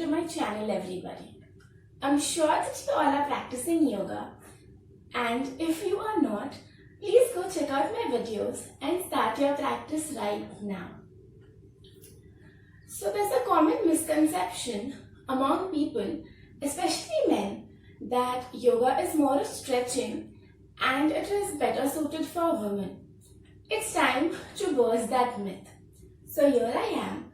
to my channel, everybody. I'm sure that you all are practicing yoga, and if you are not, please go check out my videos and start your practice right now. So there's a common misconception among people, especially men, that yoga is more of stretching and it is better suited for women. It's time to burst that myth. So here I am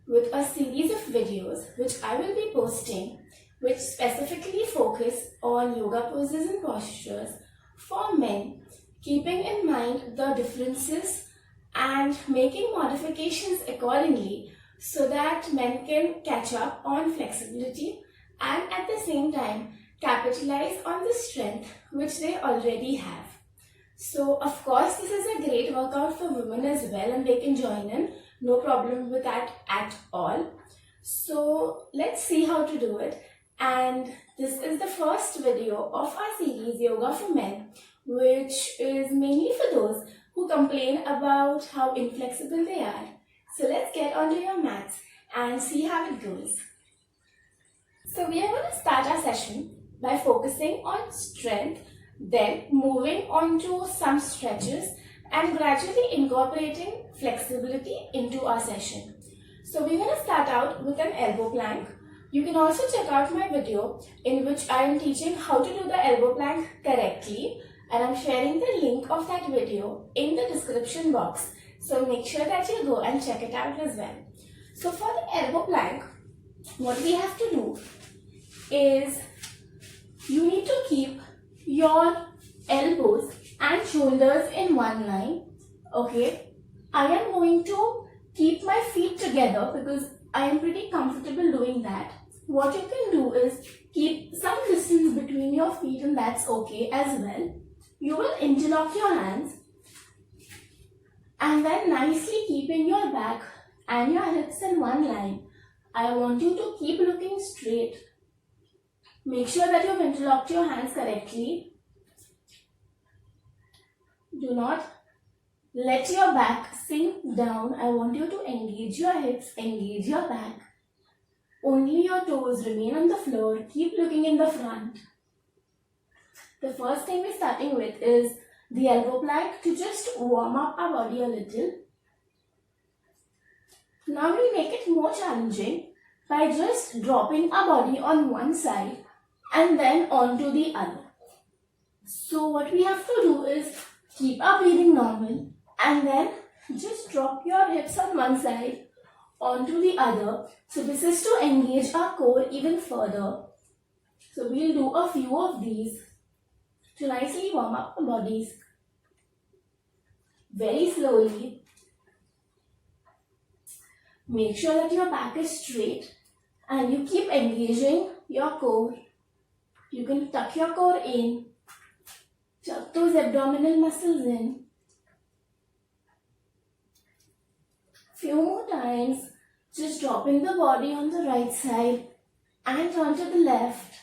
with a series of videos which I will be posting, which specifically focus on yoga poses and postures for men, keeping in mind the differences and making modifications accordingly so that men can catch up on flexibility and at the same time capitalize on the strength which they already have. So of course this is a great workout for women as well, and they can join in. No problem with that at all. So let's see how to do it. And this is the first video of our series Yoga for Men, which is mainly for those who complain about how inflexible they are. So let's get onto your mats and see how it goes. So we are going to start our session by focusing on strength, then moving on to some stretches and gradually incorporating flexibility into our session. So we're going to start out with an elbow plank. You can also check out my video in which I am teaching how to do the elbow plank correctly, and I'm sharing the link of that video in the description box. So make sure that you go and check it out as well. So for the elbow plank, what we have to do is you need to keep your elbows and shoulders in one line. Okay, I am going to keep my feet together because I am pretty comfortable doing that. What you can do is keep some distance between your feet, and that's okay as well. You will interlock your hands and then nicely keeping your back and your hips in one line. I want you to keep looking straight. Make sure that you've interlocked your hands correctly. Do not let your back sink down. I want you to engage your hips, engage your back. Only your toes remain on the floor. Keep looking in the front. The first thing we're starting with is the elbow plank to just warm up our body a little. Now we'll make it more challenging by just dropping our body on one side and then onto the other. So what we have to do is keep our breathing normal and then just drop your hips on one side onto the other. So this is to engage our core even further. So we'll do a few of these to nicely warm up our bodies. Very slowly. Make sure that your back is straight and you keep engaging your core. You can tuck your core in. Tuck those abdominal muscles in. Few more times. Just dropping the body on the right side and turn to the left.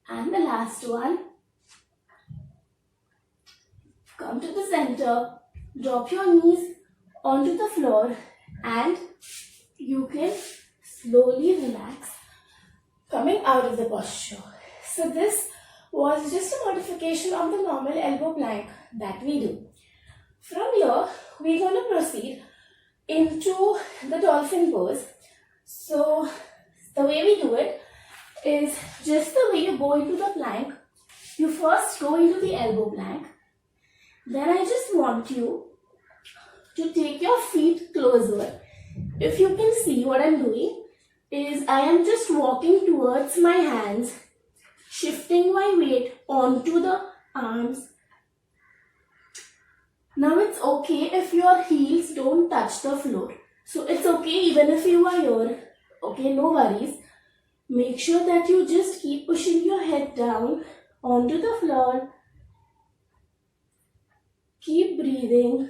And the last one. Come to the center. Drop your knees onto the floor and you can slowly relax coming out of the posture. So this was just a modification of the normal elbow plank that we do. From here, we're going to proceed into the dolphin pose. So the way we do it is just the way you go into the plank. You first go into the elbow plank. Then I just want you to take your feet closer. If you can see, what I'm doing is I am just walking towards my hands, shifting my weight onto the arms. Now it's okay if your heels don't touch the floor. So it's okay even if you are here. Okay, no worries. Make sure that you just keep pushing your head down onto the floor. Keep breathing.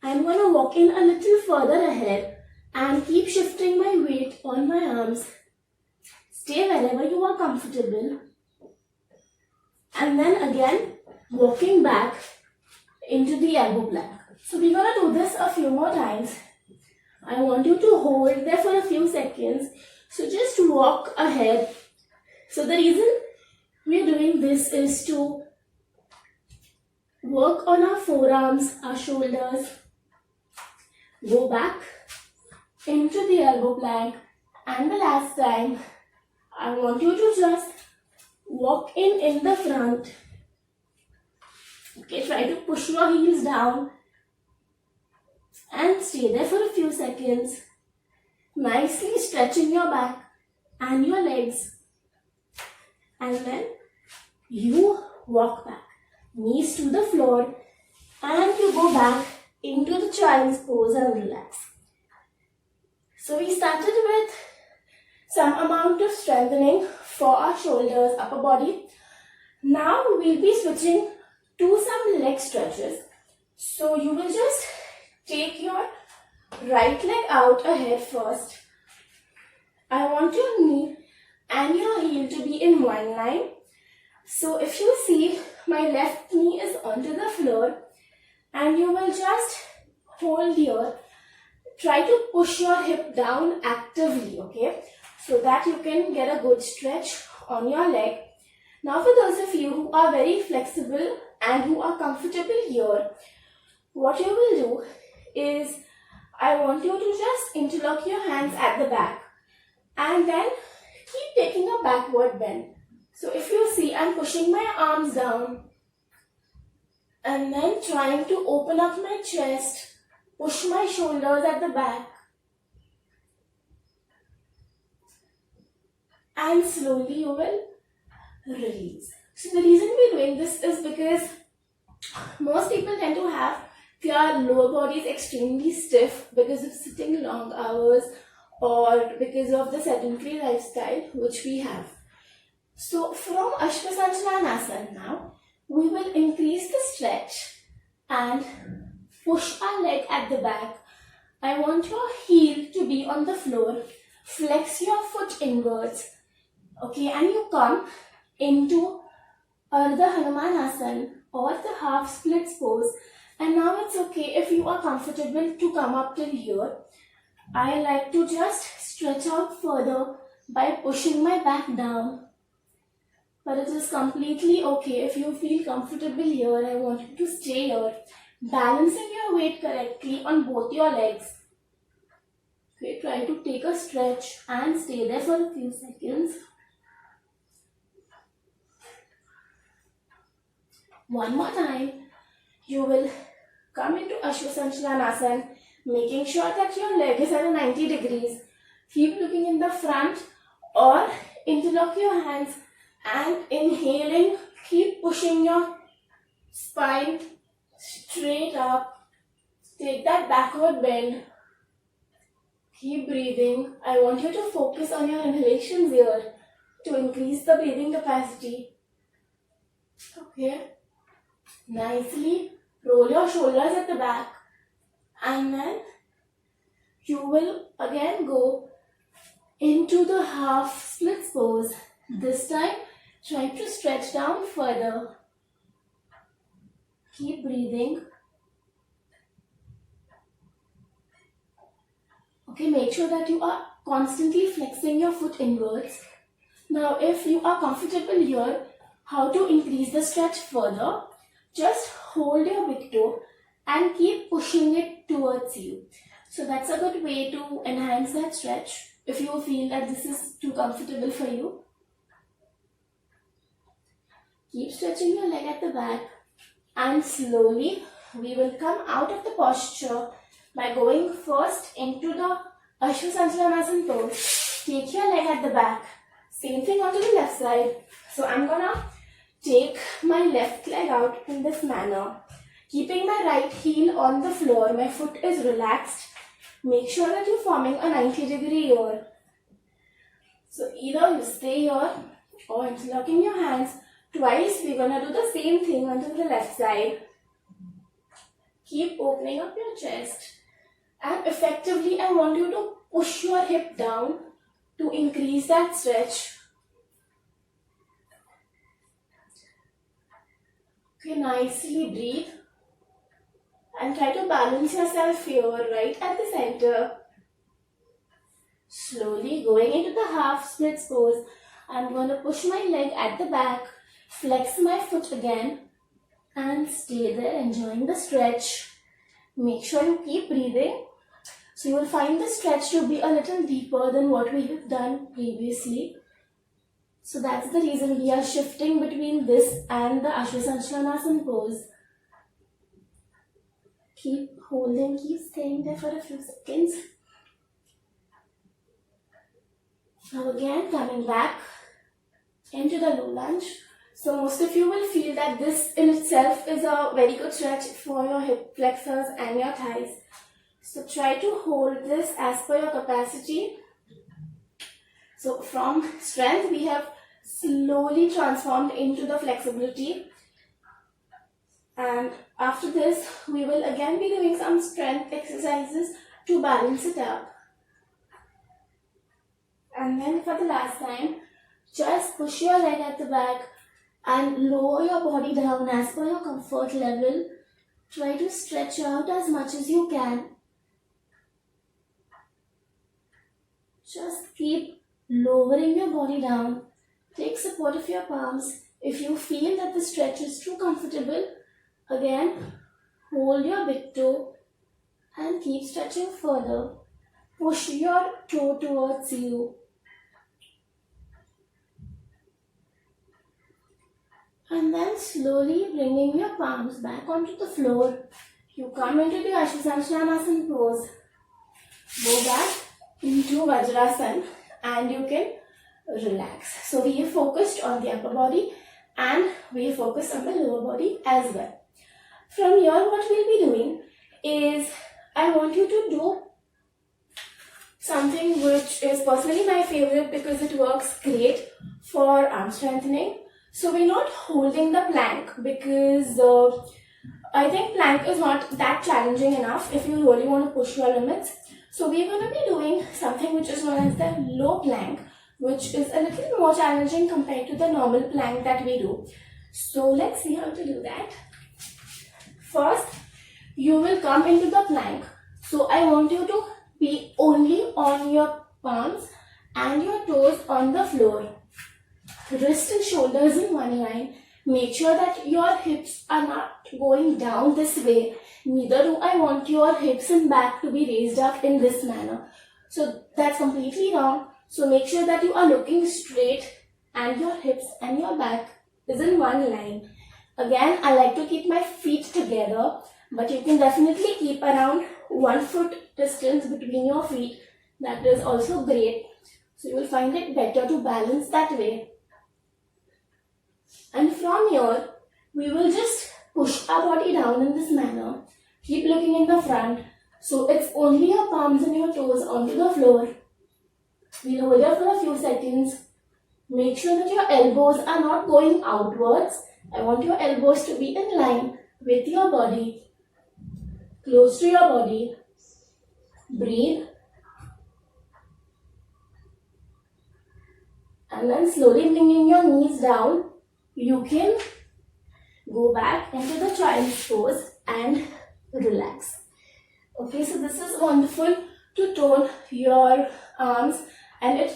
I'm going to walk in a little further ahead and keep shifting my weight on my arms. Stay wherever you are comfortable. And then again, walking back into the elbow plank. So we're going to do this a few more times. I want you to hold there for a few seconds. So just walk ahead. So the reason we are doing this is to work on our forearms, our shoulders. Go back into the elbow plank. And the last time, I want you to just walk in the front. Okay, try to push your heels down and stay there for a few seconds. Nicely stretching your back and your legs. And then you walk back, knees to the floor, and you go back into the child's pose and relax. So we started with some amount of strengthening for our shoulders, upper body. Now we'll be switching to some leg stretches. So you will just take your right leg out ahead first. I want your knee and your heel to be in one line. So if you see, my left knee is onto the floor and you will just hold here. Try to push your hip down actively, okay? So that you can get a good stretch on your leg. Now for those of you who are very flexible and who are comfortable here, what you will do is, I want you to just interlock your hands at the back and then keep taking a backward bend. So if you see, I'm pushing my arms down and then trying to open up my chest, push my shoulders at the back and slowly you will release. So the reason we're doing this is because most people tend to have their lower bodies extremely stiff because of sitting long hours or because of the sedentary lifestyle which we have. So from Ashwasanchalanasana now, we will increase the stretch and push our leg at the back. I want your heel to be on the floor. Flex your foot inwards. Okay, and you come into Ardha Hanumanasana or the half split pose. And now it's okay if you are comfortable to come up till here. I like to just stretch out further by pushing my back down. But it is completely okay if you feel comfortable here. I want you to stay here, balancing your weight correctly on both your legs. Okay, try to take a stretch and stay there for a few seconds. One more time. You will come into Ashwasanchalanasana, making sure that your leg is at a 90 degrees. Keep looking in the front or interlock your hands and inhaling. Keep pushing your spine straight up. Take that backward bend. Keep breathing. I want you to focus on your inhalations here to increase the breathing capacity. Okay. Nicely roll your shoulders at the back and then you will again go into the half split pose. This time try to stretch down further. Keep breathing. Okay, make sure that you are constantly flexing your foot inwards. Now if you are comfortable here, how to increase the stretch further? Just hold your big toe and keep pushing it towards you. So that's a good way to enhance that stretch if you feel that this is too comfortable for you. Keep stretching your leg at the back and slowly we will come out of the posture by going first into the Ashwasanchalanasana pose. Take your leg at the back. Same thing onto the left side. So I'm gonna take my left leg out in this manner. Keeping my right heel on the floor, my foot is relaxed. Make sure that you're forming a 90 degree here. So either you stay here or interlocking your hands. Twice we're gonna do the same thing onto the left side. Keep opening up your chest. And effectively I want you to push your hip down to increase that stretch. Okay, nicely breathe and try to balance yourself here right at the center. Slowly going into the half split pose. I'm going to push my leg at the back, flex my foot again and stay there enjoying the stretch. Make sure you keep breathing. So you will find the stretch to be a little deeper than what we have done previously. So that's the reason we are shifting between this and the Ashwasahasranasana pose. Keep holding, keep staying there for a few seconds. Now again coming back into the low lunge. So most of you will feel that this in itself is a very good stretch for your hip flexors and your thighs. So try to hold this as per your capacity. So from strength we have slowly transformed into the flexibility. And after this we will again be doing some strength exercises to balance it up. And then for the last time, just push your leg at the back and lower your body down as per your comfort level. Try to stretch out as much as you can. Just keep lowering your body down. Take support of your palms. If you feel that the stretch is too comfortable, again, hold your big toe and keep stretching further. Push your toe towards you. And then slowly bringing your palms back onto the floor. You come into the Ashwasahasranasana pose. Go back into Vajrasana and you can relax. So we are focused on the upper body and we are focused on the lower body as well. From here what we'll be doing is I want you to do something which is personally my favorite because it works great for arm strengthening. So we're not holding the plank because I think plank is not that challenging enough if you really want to push your limits. So we're going to be doing something which is known as the low plank, which is a little more challenging compared to the normal plank that we do. So let's see how to do that. First, you will come into the plank. So I want you to be only on your palms and your toes on the floor. Wrist and shoulders in one line. Make sure that your hips are not going down this way. Neither do I want your hips and back to be raised up in this manner. So that's completely wrong. So make sure that you are looking straight and your hips and your back is in one line. Again, I like to keep my feet together, but you can definitely keep around 1 foot distance between your feet. That is also great. So you will find it better to balance that way. And from here, we will just push our body down in this manner. Keep looking in the front. So it's only your palms and your toes onto the floor. We'll hold here for a few seconds. Make sure that your elbows are not going outwards. I want your elbows to be in line with your body. Close to your body. Breathe. And then slowly bringing your knees down. You can go back into the child's pose and relax. Okay, so this is wonderful to tone your arms and it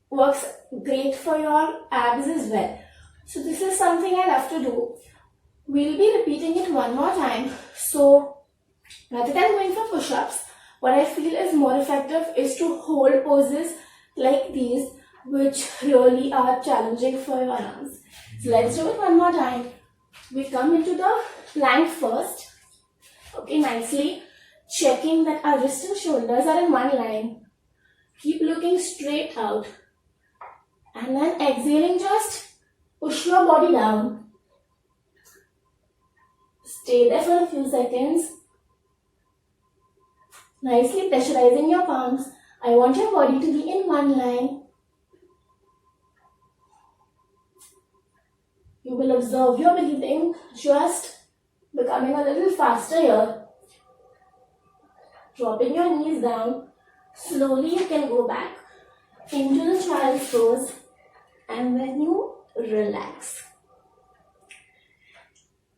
works great for your abs as well. So this is something I love to do. We'll be repeating it one more time. So rather than going for push-ups, what I feel is more effective is to hold poses like these, which really are challenging for your arms. So let's do it one more time. We come into the plank first. Okay, nicely checking that our wrists and shoulders are in one line. Keep looking straight out. And then exhaling, just push your body down. Stay there for a few seconds. Nicely pressurizing your palms. I want your body to be in one line. You will observe your breathing just becoming a little faster here. Dropping your knees down. Slowly you can go back into the child's pose and then you relax.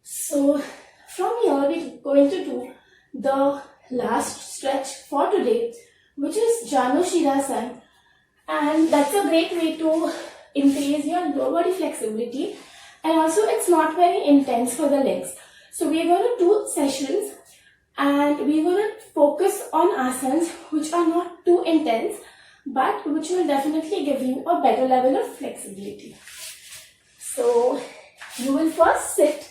So from here we're going to do the last stretch for today, which is Janu Shirasana, and that's a great way to increase your lower body flexibility, and also it's not very intense for the legs. So we're going to do sessions and we're going to focus on asanas which are not too intense but which will definitely give you a better level of flexibility. So you will first sit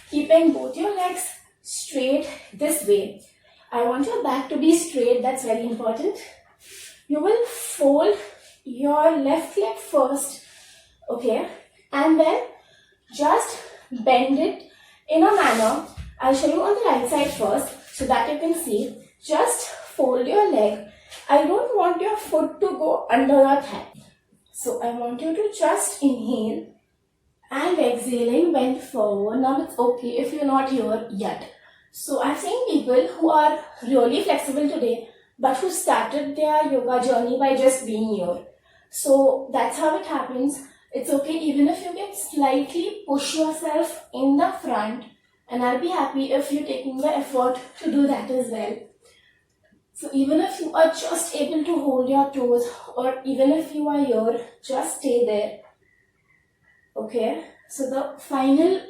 keeping both your legs straight this way. I want your back to be straight, that's very important. You will fold your left leg first, okay, and then just bend it in a manner. I'll show you on the right side first so that you can see. Just fold your leg. I don't want your foot to go under your thigh. So I want you to just inhale and exhaling bend forward. Now it's okay if you're not here yet. So I've seen people who are really flexible today but who started their yoga journey by just being here. So that's how it happens. It's okay even if you can slightly push yourself in the front, and I'll be happy if you're taking the effort to do that as well. So even if you are just able to hold your toes, or even if you are here, just stay there. Okay, so the final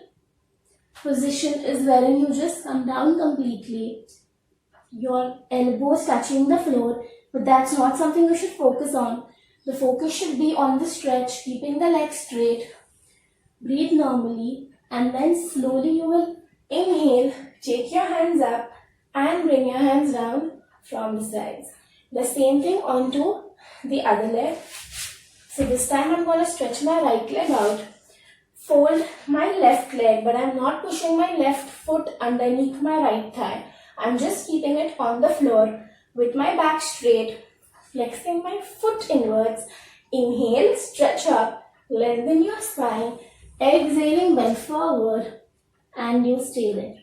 position is wherein you just come down completely, your elbows touching the floor, but that's not something you should focus on. The focus should be on the stretch, keeping the legs straight. Breathe normally, and then slowly you will inhale, take your hands up and bring your hands down from the sides. The same thing onto the other leg. So this time I'm going to stretch my right leg out, fold my left leg, but I'm not pushing my left foot underneath my right thigh. I'm just keeping it on the floor with my back straight, flexing my foot inwards. Inhale, stretch up, lengthen your spine. Exhaling, bend forward, and you stay there.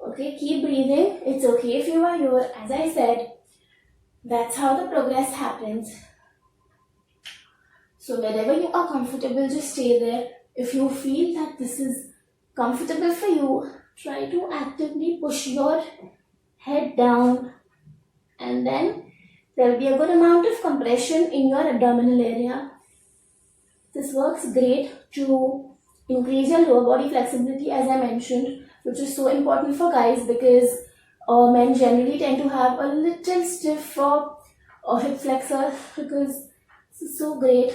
Okay, keep breathing. It's okay if you are here. As I said, that's how the progress happens. So wherever you are comfortable, just stay there. If you feel that this is comfortable for you, try to actively push your head down, and then there will be a good amount of compression in your abdominal area. This works great to increase your lower body flexibility, as I mentioned, which is so important for guys because men generally tend to have a little stiff hip flexor, because this is so great.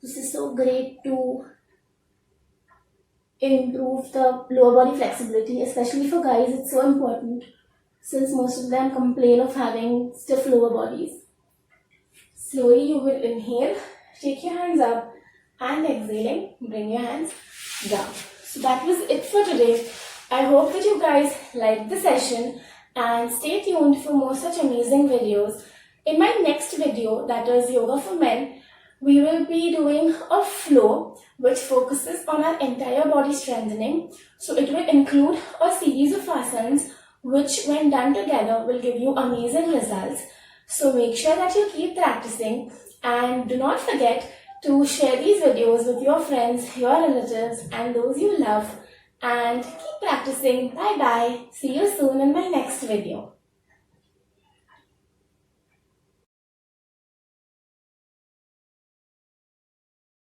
This is so great to improve the lower body flexibility, especially for guys. It's so important since most of them complain of having stiff lower bodies. Slowly you will inhale, take your hands up, and exhaling, bring your hands down. So that was it for today. I hope that you guys liked the session, and stay tuned for more such amazing videos. In my next video, that is Yoga for Men, we will be doing a flow which focuses on our entire body strengthening. So it will include a series of asanas which, when done together, will give you amazing results. So make sure that you keep practicing, and do not forget to share these videos with your friends, your relatives, and those you love. And keep practicing. Bye bye. See you soon in my next video.